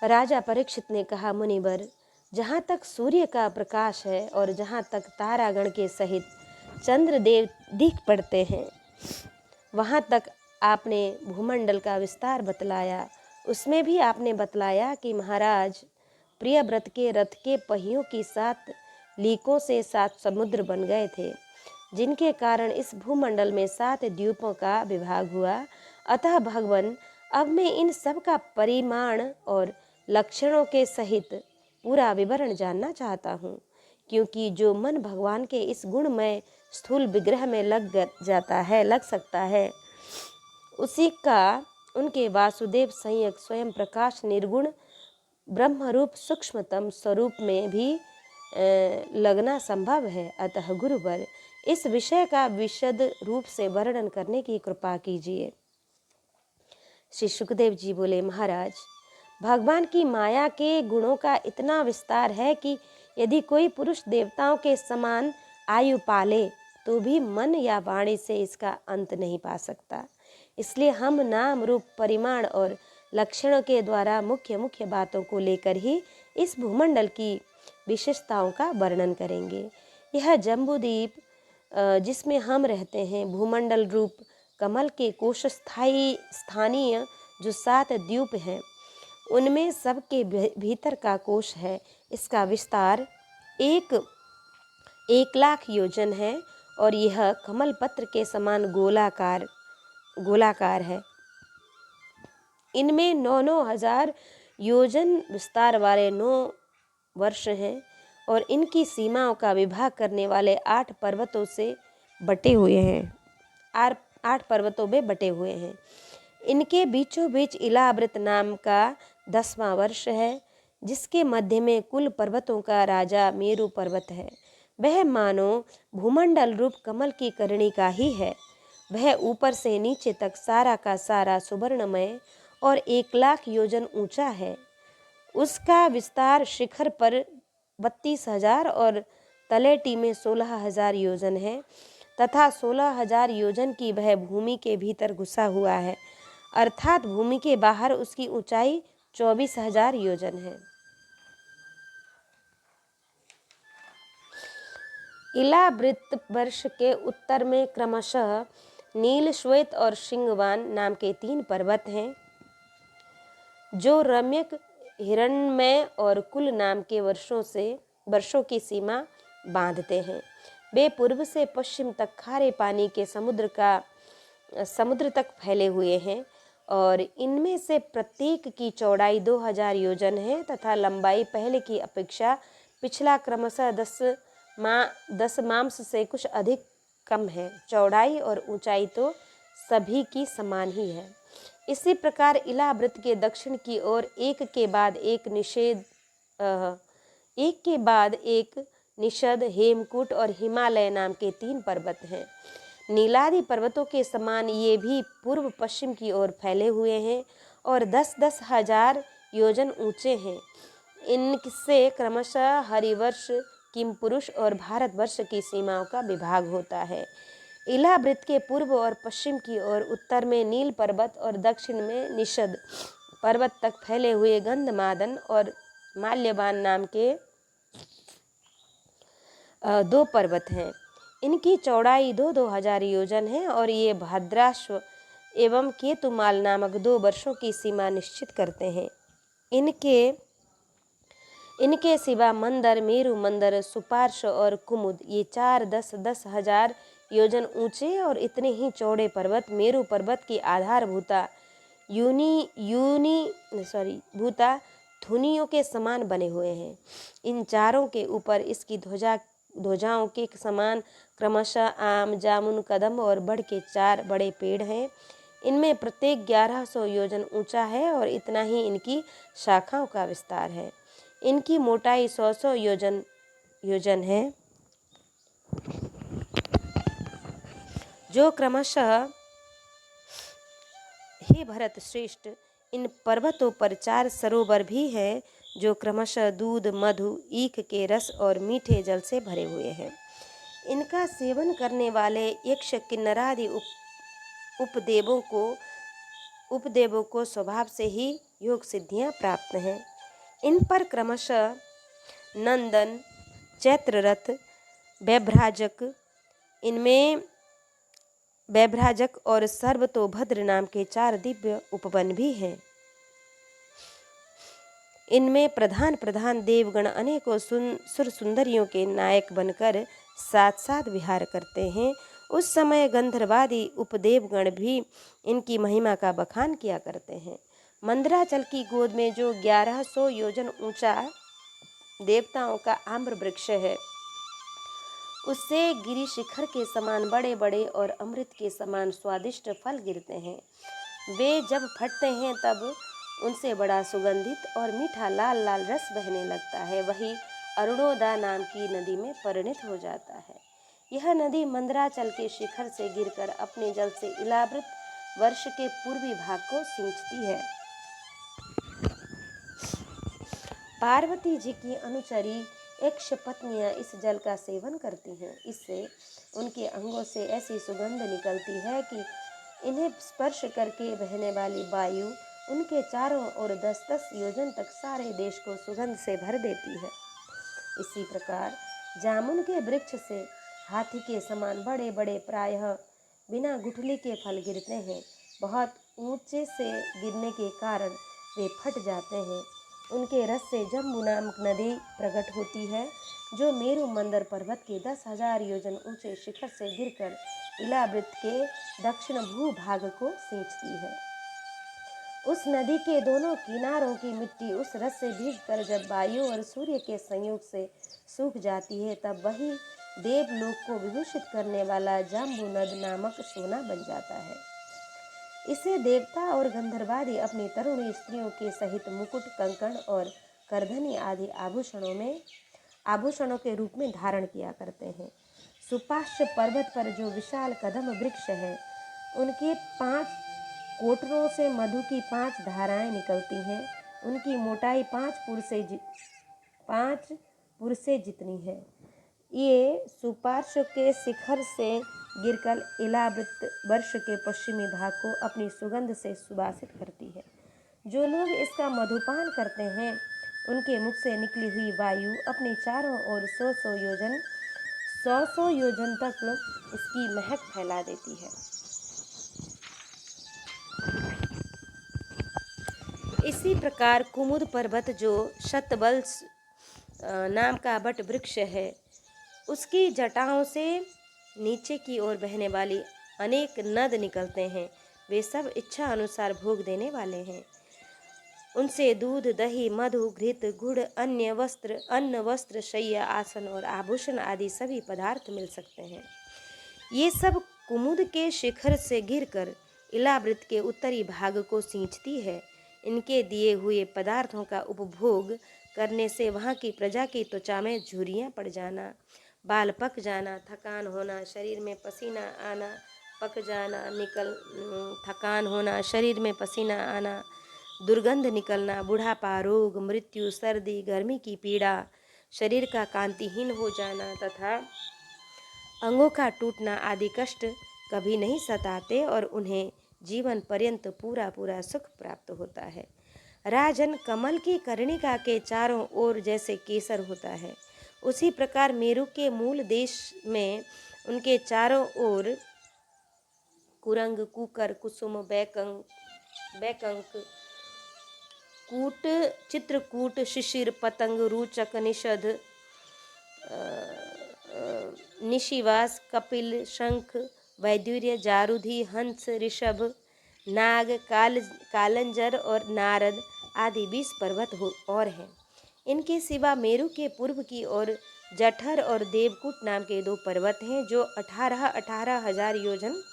राजा परीक्षित ने कहा, मुनिवर, जहाँ तक सूर्य का प्रकाश है और जहाँ तक तारागण के सहित चंद्रदेव दिख पड़ते हैं, वहाँ तक आपने भूमंडल का विस्तार बतलाया। उसमें भी आपने बतलाया कि महाराज प्रियव्रत के रथ के पहियों की 7 लीकों से 7 समुद्र बन गए थे, जिनके कारण इस भूमंडल में 7 द्वीपों का विभाग हुआ। अतः भगवान, अब मैं इन सब का परिमाण और लक्षणों के सहित पूरा विवरण जानना चाहता हूँ, क्योंकि जो मन भगवान के इस गुणमय स्थूल विग्रह में लग सकता है, उसी का उनके वासुदेव संयक स्वयं प्रकाश निर्गुण ब्रह्मरूप सूक्ष्मतम स्वरूप में भी लगना संभव है। अतः गुरुवर, इस विषय का विशद रूप से वर्णन करने की कृपा कीजिए। श्री सुखदेव जी बोले, महाराज, भगवान की माया के गुणों का इतना विस्तार है कि यदि कोई पुरुष देवताओं के समान आयु पाले तो भी मन या वाणी से इसका अंत नहीं पा सकता। इसलिए हम नाम रूप परिमाण और लक्षणों के द्वारा मुख्य मुख्य बातों को लेकर ही इस भूमंडल की विशेषताओं का वर्णन करेंगे। यह जम्बूद्वीप जिसमें हम रहते हैं, भूमंडल रूप कमल के कोश स्थानीय जो 7 द्वीप हैं, उनमें सबके भीतर का कोश है। इसका विस्तार 1,00,000 योजन है और यह कमल पत्र के समान गोलाकार है। इनमें 9,000 हजार योजन विस्तार वाले 9 वर्ष हैं और इनकी सीमाओं का विभाग करने वाले 8 पर्वतों से बटे हुए हैं। 8 पर्वतों में बटे हुए हैं। इनके बीचों बीच इलाव्रत नाम का 10वां वर्ष है, जिसके मध्य में कुल पर्वतों का राजा मेरु पर्वत है। वह मानो भूमंडल रूप कमल की करणी का ही है। वह ऊपर से नीचे तक सारा का सारा सुवर्णमय और 1,00,000 योजन ऊंचा है। उसका विस्तार शिखर पर 32,000 और तलेटी में 16,000 योजन है तथा 16,000 योजन की वह भूमि के भीतर घुसा हुआ है, अर्थात भूमि के बाहर उसकी ऊंचाई 24,000 योजन है। इला वृत्त वर्ष के उत्तर में क्रमशः नील, श्वेत और सिंहवान नाम के 3 पर्वत हैं, जो रम्यक, हिरण्मय और कुल नाम के वर्षों की सीमा बांधते हैं। वे पूर्व से पश्चिम तक खारे पानी के समुद्र तक फैले हुए हैं और इनमें से प्रत्येक की चौड़ाई 2000 योजन है तथा लंबाई पहले की अपेक्षा पिछला क्रमशः 10 माम्स से कुछ अधिक कम है। चौड़ाई और ऊंचाई तो सभी की समान ही है। इसी प्रकार इला वृत्त के दक्षिण की ओर एक के बाद एक निषद, हेमकूट और हिमालय नाम के 3 पर्वत हैं। नीलादि पर्वतों के समान ये भी पूर्व पश्चिम की ओर फैले हुए हैं और 10-10 हजार योजन ऊंचे हैं। इनसे क्रमशः हरिवर्ष, किमपुरुष और भारतवर्ष की सीमाओं का विभाग होता है। इला वृत्त के पूर्व और पश्चिम की ओर उत्तर में नील पर्वत और दक्षिण में निषद पर्वत तक फैले हुए गंधमादन और माल्यवान नाम के 2 पर्वत हैं। इनकी चौड़ाई 2-2 हजार योजन है और ये भद्राश्व एवं केतुमाल नामक 2 वर्षों की सीमा निश्चित करते हैं। इनके सिवा मंदर, मेरु मंदर, सुपार्श और कुमुद ये 4-10 हजार योजन ऊंचे और इतने ही चौड़े पर्वत मेरु पर्वत की आधारभूता भूता धुनियों के समान बने हुए हैं। इन चारों के ऊपर इसकी ध्वजाओं के समान क्रमशः आम, जामुन, कदम और बड़ के 4 बड़े पेड़ हैं। इनमें प्रत्येक 1100 योजन ऊंचा है और इतना ही इनकी शाखाओं का विस्तार है। इनकी मोटाई 100 योजन है, जो क्रमशः हे भरत श्रेष्ठ, इन पर्वतों पर 4 सरोवर भी हैं, जो क्रमशः दूध, मधु, ईख के रस और मीठे जल से भरे हुए हैं। इनका सेवन करने वाले यक्ष, किन्नरादि उपदेवों को स्वभाव से ही योग सिद्धियां प्राप्त हैं। इन पर क्रमशः नंदन, चैत्ररथ, वैभ्राजक और सर्वतोभद्र नाम के 4 दिव्य उपवन भी हैं। इनमें प्रधान देवगण अनेकों सुर सुंदरियों के नायक बनकर साथ साथ विहार करते हैं। उस समय गंधर्वादि उपदेवगण भी इनकी महिमा का बखान किया करते हैं। मंदराचल की गोद में जो 1100 योजन ऊंचा देवताओं का आम्र वृक्ष है, उससे गिरि शिखर के समान बड़े बड़े और अमृत के समान स्वादिष्ट फल गिरते हैं। वे जब फटते हैं तब उनसे बड़ा सुगंधित और मीठा लाल लाल रस बहने लगता है। वही अरुणोदा नाम की नदी में परिणत हो जाता है। यह नदी मंदराचल के शिखर से गिरकर अपने जल से इलावृत वर्ष के पूर्वी भाग को सींचती है। पार्वती जी की अनुचरी यक्ष पत्नियां इस जल का सेवन करती हैं। इससे उनके अंगों से ऐसी सुगंध निकलती है कि इन्हें स्पर्श करके बहने वाली वायु उनके चारों ओर 10-10 योजन तक सारे देश को सुगंध से भर देती है। इसी प्रकार जामुन के वृक्ष से हाथी के समान बड़े बड़े प्रायः बिना गुठली के फल गिरते हैं। बहुत ऊंचे से गिरने के कारण वे फट जाते हैं। उनके रस से जम्बू नामक नदी प्रकट होती है, जो मेरु मंदर पर्वत के 10,000 योजन ऊंचे शिखर से गिरकर इलावृत के दक्षिण भूभाग को सींचती है। उस नदी के दोनों किनारों की मिट्टी उस रस से भीगकर जब वायु और सूर्य के संयोग से सूख जाती है, तब वही देवलोक को विभूषित करने वाला जाम्बूनद नामक सोना बन जाता है। इसे देवता और गंधर्वादि अपनी तरुणी स्त्रियों के सहित मुकुट, कंकण और करधनी आदि आभूषणों के रूप में धारण किया करते हैं। सुपार्श्व पर्वत पर जो विशाल कदम वृक्ष है, उनके 5 कोटरों से मधु की 5 धाराएं निकलती हैं। उनकी मोटाई 5 पुरसे जितनी है। ये सुपार्श्व के शिखर से गिरकर इलावृत वर्ष के पश्चिमी भाग को अपनी सुगंध से सुवासित करती है। जो लोग इसका मधुपान करते हैं उनके मुख से निकली हुई वायु अपने चारों ओर सौ योजन तक इसकी महक फैला देती है। इसी प्रकार कुमुद पर्वत जो शतबल नाम का बट वृक्ष है, उसकी जटाओं से नीचे की ओर बहने वाली अनेक नद निकलते हैं। वे सब इच्छा अनुसार भोग देने वाले हैं। उनसे दूध, दही, मधु, घृत, गुड़, अन्न वस्त्र, शैया, आसन और आभूषण आदि सभी पदार्थ मिल सकते हैं। ये सब कुमुद के शिखर से गिरकर इलावृत के उत्तरी भाग को सींचती है। इनके दिए हुए पदार्थों का उपभोग करने से वहाँ की प्रजा की त्वचा में झुर्रियाँ पड़ जाना, बाल पक जाना, थकान होना, शरीर में पसीना आना, दुर्गंध निकलना, बुढ़ापा, रोग, मृत्यु, सर्दी, गर्मी की पीड़ा, शरीर का कांतिहीन हो जाना तथा अंगों का टूटना आदि कष्ट कभी नहीं सताते और उन्हें जीवन पर्यंत पूरा सुख प्राप्त होता है। राजन, कमल की कर्णिका के चारों ओर जैसे केसर होता है, उसी प्रकार मेरु के मूल देश में उनके चारों ओर कुरंग, कुकर, कुसुम, बैकंक, कूट, चित्रकूट, शिशिर, पतंग, रूचक, निषध, निशिवास, कपिल, शंख, वैदुर्य, जारुधि, हंस, ऋषभ, नाग, कालंजर और नारद आदि 20 पर्वत और हैं। इनके सिवा मेरु के पूर्व की ओर जठर और देवकूट नाम के 2 पर्वत हैं जो 18 हजार योजन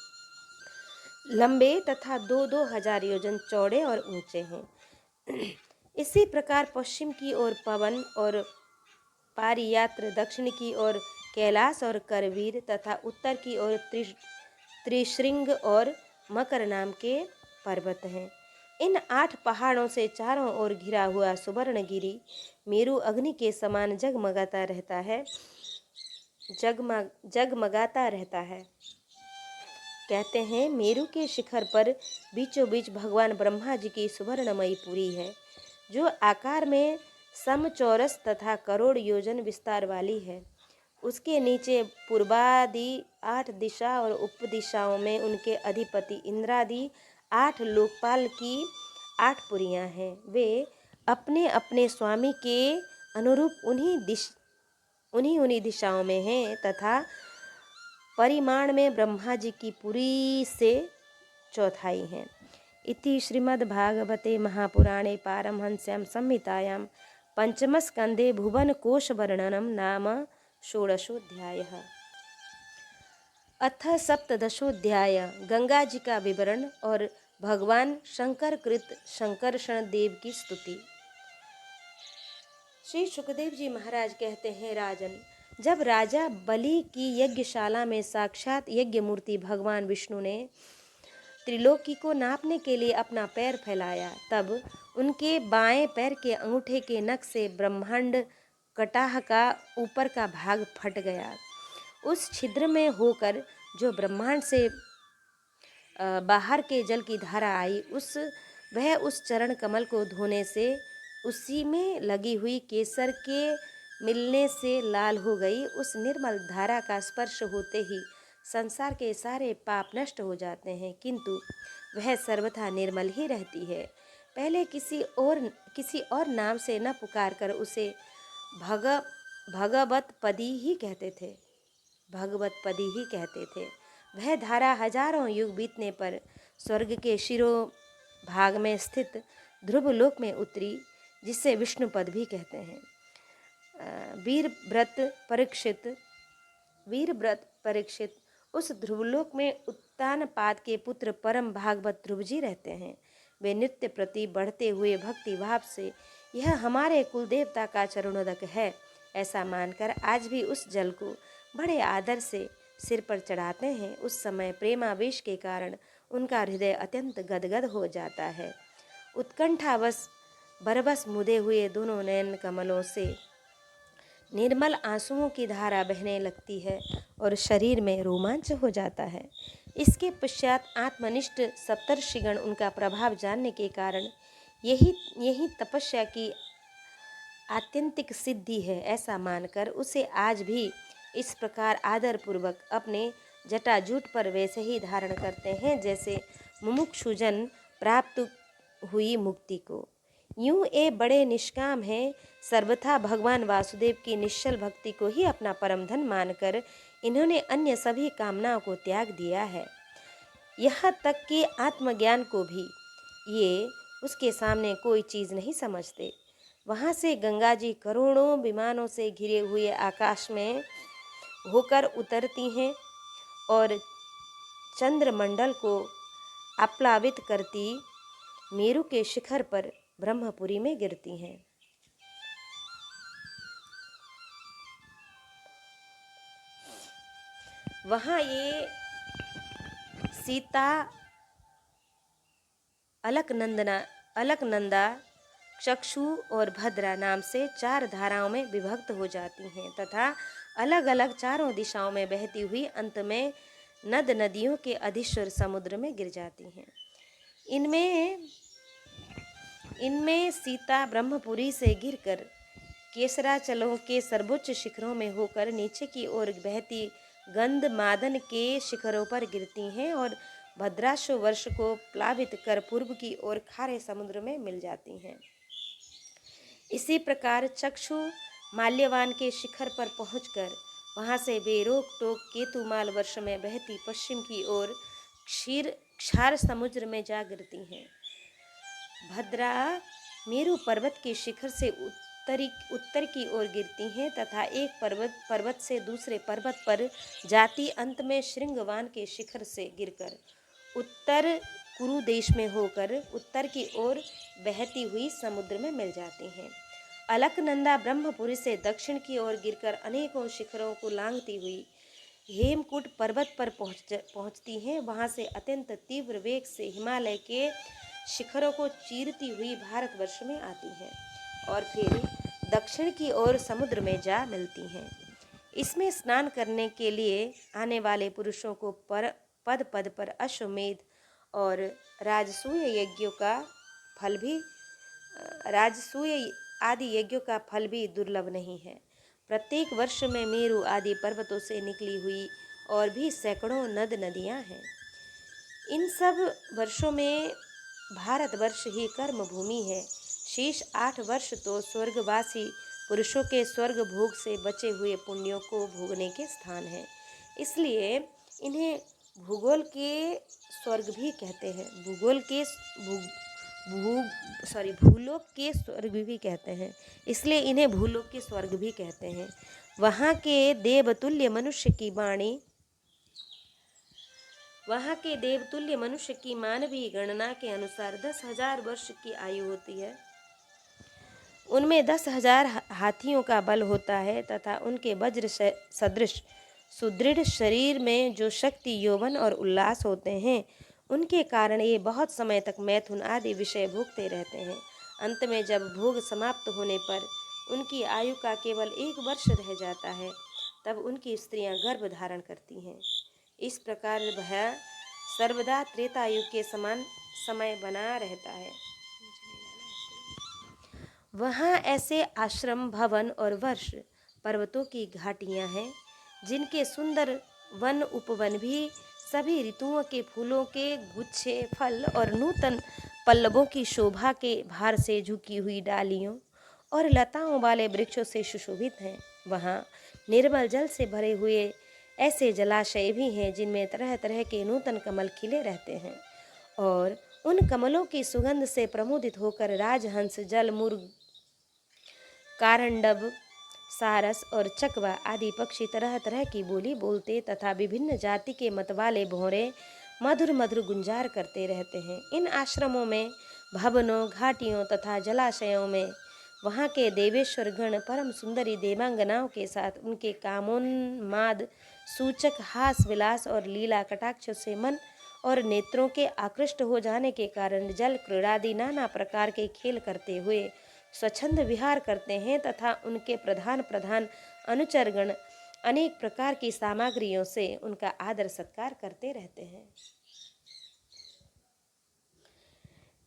लंबे तथा 2 हजार योजन चौड़े और ऊंचे हैं। इसी प्रकार पश्चिम की ओर पवन और पारियात्र, दक्षिण की ओर कैलाश और करवीर तथा उत्तर की ओर त्रिशृंग और मकर नाम के पर्वत हैं। इन 8 पहाड़ों से चारों ओर घिरा हुआ सुवर्णगिरी मेरु अग्नि के समान जगमगाता रहता है। कहते हैं मेरु के शिखर पर बीचों बीच भगवान ब्रह्मा जी की सुवर्णमयी पुरी है, जो आकार में समचौरस तथा करोड़ योजन विस्तार वाली है। उसके नीचे पूर्वादि 8 दिशा और उपदिशाओं में उनके अधिपति इंद्रादि 8 लोकपाल की 8 पुरियां हैं। वे अपने अपने स्वामी के अनुरूप उन्हीं दिशाओं में हैं तथा परिमाण में ब्रह्मा जी की पुरी से चौथाई हैं। इति श्रीमद्भागवते महापुराणे पारमहंस्यां संहितायां पंचमस्कंधे भुवन कोश वर्णनम नाम षोडशोऽध्यायः। अथ सप्तदशोऽध्याय गंगा जी का विवरण और भगवान शंकर कृत शंकरषण देव की स्तुति। श्री सुखदेव जी महाराज कहते हैं, राजन, जब राजा बलि की यज्ञशाला में साक्षात यज्ञ मूर्ति भगवान विष्णु ने त्रिलोकी को नापने के लिए अपना पैर फैलाया, तब उनके बाएं पैर के अंगूठे के नख से ब्रह्मांड कटाह का ऊपर का भाग फट गया। उस छिद्र में होकर जो ब्रह्मांड से बाहर के जल की धारा आई, वह उस चरण कमल को धोने से उसी में लगी हुई केसर के मिलने से लाल हो गई। उस निर्मल धारा का स्पर्श होते ही संसार के सारे पाप नष्ट हो जाते हैं, किंतु वह सर्वथा निर्मल ही रहती है। पहले किसी और नाम से न पुकारकर उसे भगवत पदी ही कहते थे। वह धारा हजारों युग बीतने पर स्वर्ग के शिरो भाग में स्थित ध्रुवलोक में उतरी, जिसे विष्णुपद भी कहते हैं। वीरव्रत परीक्षित उस ध्रुवलोक में उत्तानपाद के पुत्र परम भागवत ध्रुव जी रहते हैं। वे नित्य प्रति बढ़ते हुए भक्ति भाव से यह हमारे कुल देवता का चरणोदक है ऐसा मानकर आज भी उस जल को बड़े आदर से सिर पर चढ़ाते हैं। उस समय प्रेमावेश के कारण उनका हृदय अत्यंत गदगद हो जाता है। उत्कंठावश बरबस मुदे हुए दोनों नयन कमलों से निर्मल आंसुओं की धारा बहने लगती है और शरीर में रोमांच हो जाता है। इसके पश्चात आत्मनिष्ठ सप्तर्षिगण उनका प्रभाव जानने के कारण यही यही तपस्या की आत्यंतिक सिद्धि है ऐसा मानकर उसे आज भी इस प्रकार आदरपूर्वक अपने जटाजूट पर वैसे ही धारण करते हैं जैसे मुमुक्षुजन प्राप्त हुई मुक्ति को। यूं ये बड़े निष्काम हैं, सर्वथा भगवान वासुदेव की निश्चल भक्ति को ही अपना परम धन मानकर इन्होंने अन्य सभी कामनाओं को त्याग दिया है। यहाँ तक कि आत्मज्ञान को भी ये उसके सामने कोई चीज़ नहीं समझते। वहाँ से गंगा जी करोड़ों विमानों से घिरे हुए आकाश में होकर उतरती हैं और चंद्रमंडल को आप्लावित करती मेरु के शिखर पर ब्रह्मपुरी में गिरती हैं। वहाँ ये सीता अलकनंदा चक्षु और भद्रा नाम से 4 धाराओं में विभक्त हो जाती हैं तथा अलग अलग चारों दिशाओं में बहती हुई अंत में नद नदियों के अधीश्वर समुद्र में गिर जाती हैं। इनमें सीता ब्रह्मपुरी से गिरकर केसराचलों के सर्वोच्च शिखरों में होकर नीचे की ओर बहती गंधमादन के शिखरों पर गिरती हैं और भद्राशो वर्ष को प्लावित कर पूर्व की ओर खारे समुद्र में मिल जाती हैं। इसी प्रकार चक्षु माल्यवान के शिखर पर पहुंचकर वहां से बेरोक टोक केतुमाल वर्ष में बहती पश्चिम की ओर क्षार समुद्र में जा गिरती हैं। भद्रा मेरु पर्वत के शिखर से उत्तर की ओर गिरती हैं तथा एक पर्वत से दूसरे पर्वत पर जाती अंत में श्रृंगवान के शिखर से गिरकर उत्तर कुरु देश में होकर उत्तर की ओर बहती हुई समुद्र में मिल जाती हैं। अलकनंदा ब्रह्मपुरी से दक्षिण की ओर गिरकर अनेकों शिखरों को लांघती हुई हेमकूट पर्वत पर पहुंचती हैं। वहां से अत्यंत तीव्र वेग से हिमालय के शिखरों को चीरती हुई भारतवर्ष में आती हैं और फिर दक्षिण की ओर समुद्र में जा मिलती हैं। इसमें स्नान करने के लिए आने वाले पुरुषों को पद पद पर अश्वमेध और राजसूय आदि यज्ञों का फल भी दुर्लभ नहीं है। प्रत्येक वर्ष में मेरु आदि पर्वतों से निकली हुई और भी सैकड़ों नद नदियां हैं। इन सब वर्षों में भारतवर्ष ही कर्म भूमि है। शेष 8 वर्ष तो स्वर्गवासी पुरुषों के स्वर्ग भोग से बचे हुए पुण्यों को भोगने के स्थान है। इसलिए इन्हें भूगोल के स्वर्ग भी कहते हैं। भूलोक के स्वर्ग भी कहते हैं, इसलिए इन्हें भूलोक के स्वर्ग भी कहते हैं। वहाँ के देवतुल्य मनुष्य की मानवीय गणना के अनुसार 10,000 वर्ष की आयु होती है। उनमें 10,000 हाथियों का बल होता है तथा उनके वज्र सदृश सुदृढ़ शरीर में जो शक्ति, यौवन और उल्लास होते हैं, उनके कारण ये बहुत समय तक मैथुन आदि विषय भोगते रहते हैं। अंत में जब भोग समाप्त होने पर उनकी आयु का केवल 1 वर्ष रह जाता है, तब उनकी स्त्रियां गर्भ धारण करती हैं। इस प्रकार वह सर्वदा त्रेता युग के समान समय बना रहता है। वहाँ ऐसे आश्रम, भवन और वर्ष, पर्वतों की घाटियाँ हैं जिनके सुंदर वन उपवन भी सभी ऋतुओं के फूलों के गुच्छे, फल और नूतन पल्लवों की शोभा के भार से झुकी हुई डालियों और लताओं वाले वृक्षों से सुशोभित हैं। वहाँ निर्मल जल से भरे हुए ऐसे जलाशय भी हैं जिनमें तरह तरह के नूतन कमल खिले रहते हैं और उन कमलों की सुगंध से प्रमोदित होकर राजहंस, जलमुर्ग, कारंडब, सारस और चकवा आदि पक्षी तरह तरह की बोली बोलते तथा विभिन्न जाति के मतवाले भौरे मधुर मधुर गुंजार करते रहते हैं। इन आश्रमों में, भवनों, घाटियों तथा जलाशयों में वहाँ के देवेश्वर गण परम सुंदरी देवांगनाओं के साथ उनके कामोन्माद सूचक हास विलास और लीला कटाक्ष से मन और नेत्रों के आकृष्ट हो जाने के कारण जल क्रीड़ादि नाना प्रकार के खेल करते हुए स्वच्छंद विहार करते हैं तथा उनके प्रधान प्रधान अनुचरगण अनेक प्रकार की सामग्रियों से उनका आदर सत्कार करते रहते हैं।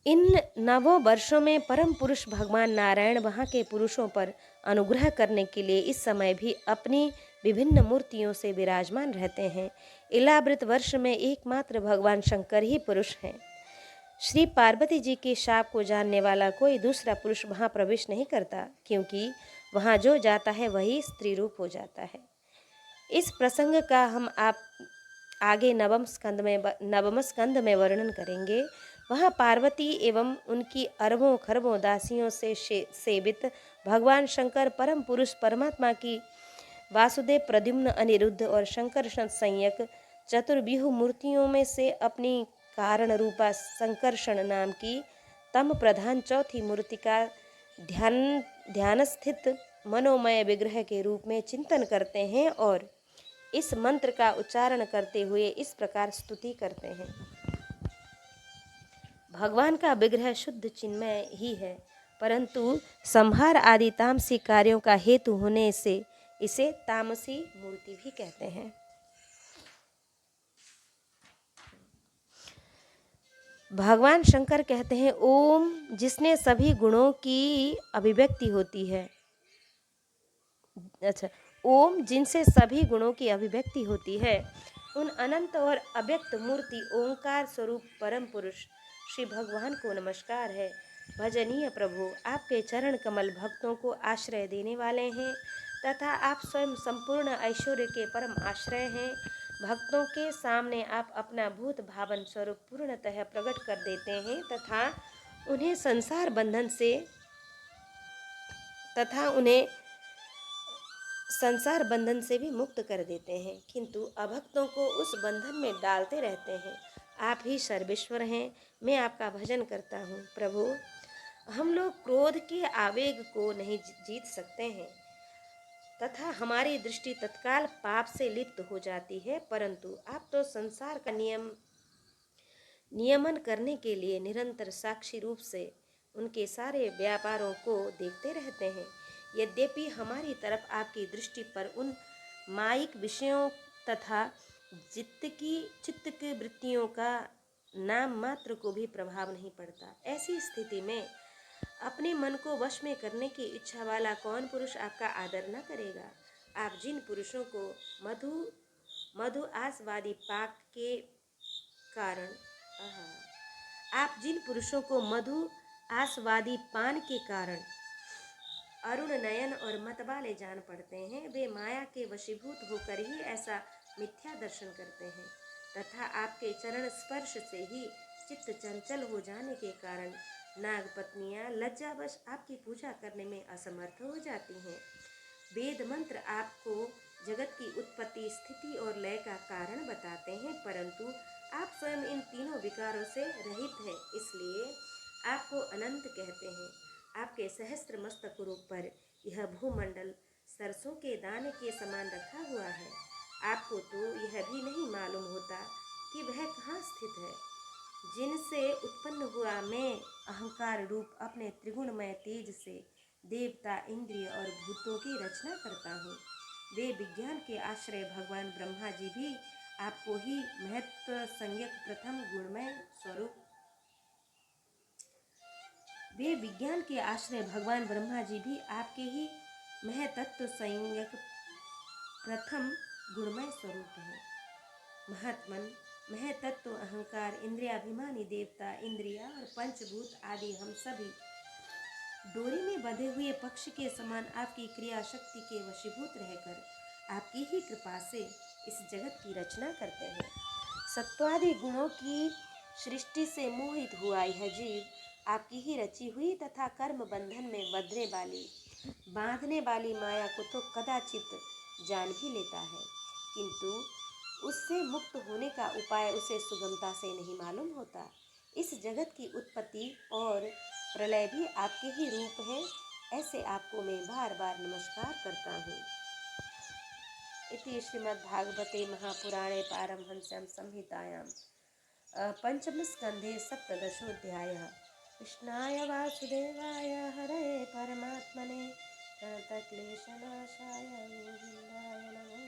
इन नवों वर्षों में परम पुरुष भगवान नारायण वहाँ के पुरुषों पर अनुग्रह करने के लिए इस समय भी अपनी विभिन्न मूर्तियों से विराजमान रहते हैं। इलावृत वर्ष में एकमात्र भगवान शंकर ही पुरुष हैं। श्री पार्वती जी के शाप को जानने वाला कोई दूसरा पुरुष वहाँ प्रवेश नहीं करता, क्योंकि वहाँ जो जाता है वही स्त्री रूप हो जाता है। इस प्रसंग का हम आप आगे नवम स्कंद में वर्णन करेंगे। वहाँ पार्वती एवं उनकी अरबों खरबों दासियों से सेवित भगवान शंकर परम पुरुष परमात्मा की वासुदेव, प्रद्युम्न, अनिरुद्ध और शंकर संज्ञक चतुर्व्यूह मूर्तियों में से अपनी कारण रूपा संकर्षण नाम की तम प्रधान चौथी मूर्ति का ध्यानस्थित मनोमय विग्रह के रूप में चिंतन करते हैं और इस मंत्र का उच्चारण करते हुए इस प्रकार स्तुति करते हैं। भगवान का विग्रह शुद्ध चिन्मय ही है, परंतु संहार आदि तामसी कार्यों का हेतु होने से इसे तामसी मूर्ति भी कहते हैं। भगवान शंकर कहते हैं, ओम जिसने सभी गुणों की अभिव्यक्ति होती है। अच्छा, ओम जिनसे सभी गुणों की अभिव्यक्ति होती है, उन अनंत और अव्यक्त मूर्ति ओंकार स्वरूप परम पुरुष श्री भगवान को नमस्कार है। भजनीय प्रभु, आपके चरण कमल भक्तों को आश्रय देने वाले हैं तथा आप स्वयं संपूर्ण ऐश्वर्य के परम आश्रय हैं। भक्तों के सामने आप अपना भूत भावन स्वरूप पूर्णतः प्रकट कर देते हैं तथा उन्हें संसार बंधन से भी मुक्त कर देते हैं, किंतु अभक्तों को उस बंधन में डालते रहते हैं। आप ही सर्वेश्वर हैं, मैं आपका भजन करता हूँ। प्रभु, हम लोग क्रोध के आवेग को नहीं जीत सकते हैं तथा हमारी दृष्टि तत्काल पाप से लिप्त हो जाती है, परंतु आप तो संसार का नियमन करने के लिए निरंतर साक्षी रूप से उनके सारे व्यापारों को देखते रहते हैं। यद्यपि हमारी तरफ आपकी दृष्टि पर उन मायिक विषयों तथा चित्त की वृत्तियों का नाम मात्र को भी प्रभाव नहीं पड़ता, ऐसी स्थिति में अपने मन को वश में करने की इच्छा वाला कौन पुरुष आपका आदर न करेगा। आप जिन पुरुषों को मधु आसवादी पाक के कारण आप जिन पुरुषों को मधु आसवादी पान के कारण अरुण नयन और मतवाले जान पड़ते हैं, वे माया के वशीभूत होकर ही ऐसा मिथ्या दर्शन करते हैं तथा आपके चरण स्पर्श से ही चित्त चंचल हो जाने के कारण नाग पत्नियां लज्जावश आपकी पूजा करने में असमर्थ हो जाती हैं। वेद मंत्र आपको जगत की उत्पत्ति, स्थिति और लय का कारण बताते हैं, परंतु आप स्वयं इन तीनों विकारों से रहित हैं, इसलिए आपको अनंत कहते हैं। आपके सहस्त्र मस्तक रूप पर यह भूमंडल सरसों के दाने के समान रखा हुआ है। आपको तो यह भी नहीं मालूम होता कि वह कहाँ स्थित है। जिनसे उत्पन्न हुआ मैं अहंकार रूप अपने त्रिगुणमय तेज से देवता, इंद्रिय और भूतों की रचना करता हूँ। वे विज्ञान के आश्रय भगवान ब्रह्मा जी भी आपको ही महत्व संज्ञक प्रथम गुणमय स्वरूप वे विज्ञान के आश्रय भगवान ब्रह्मा जी भी आपके ही महतत्व संज्ञक प्रथम गुणमय स्वरूप है। महात्मन, महतत्व, अहंकार, इंद्रियाभिमानी देवता, इंद्रिया और पंचभूत आदि हम सभी डोरी में बंधे हुए पक्षी के समान आपकी क्रिया शक्ति के वशीभूत रहकर आपकी ही कृपा से इस जगत की रचना करते हैं। सत्वादि गुणों की सृष्टि से मोहित हुआ यह जीव आपकी ही रची हुई तथा कर्म बंधन में बांधने वाली माया को तो कदाचित जान भी लेता है, किंतु उससे मुक्त होने का उपाय उसे सुगमता से नहीं मालूम होता। इस जगत की उत्पत्ति और प्रलय भी आपके ही रूप है, ऐसे आपको मैं बार बार नमस्कार करता हूँ। इति श्रीमद्भागवते महापुराणे पारमहंस्यां संहितायां पंचम स्कंधे सप्तदशोऽध्यायः। कृष्णाय वासुदेवाय हरे परमात्मने प्रणतक्लेशनाशाय गोविन्दाय नमः।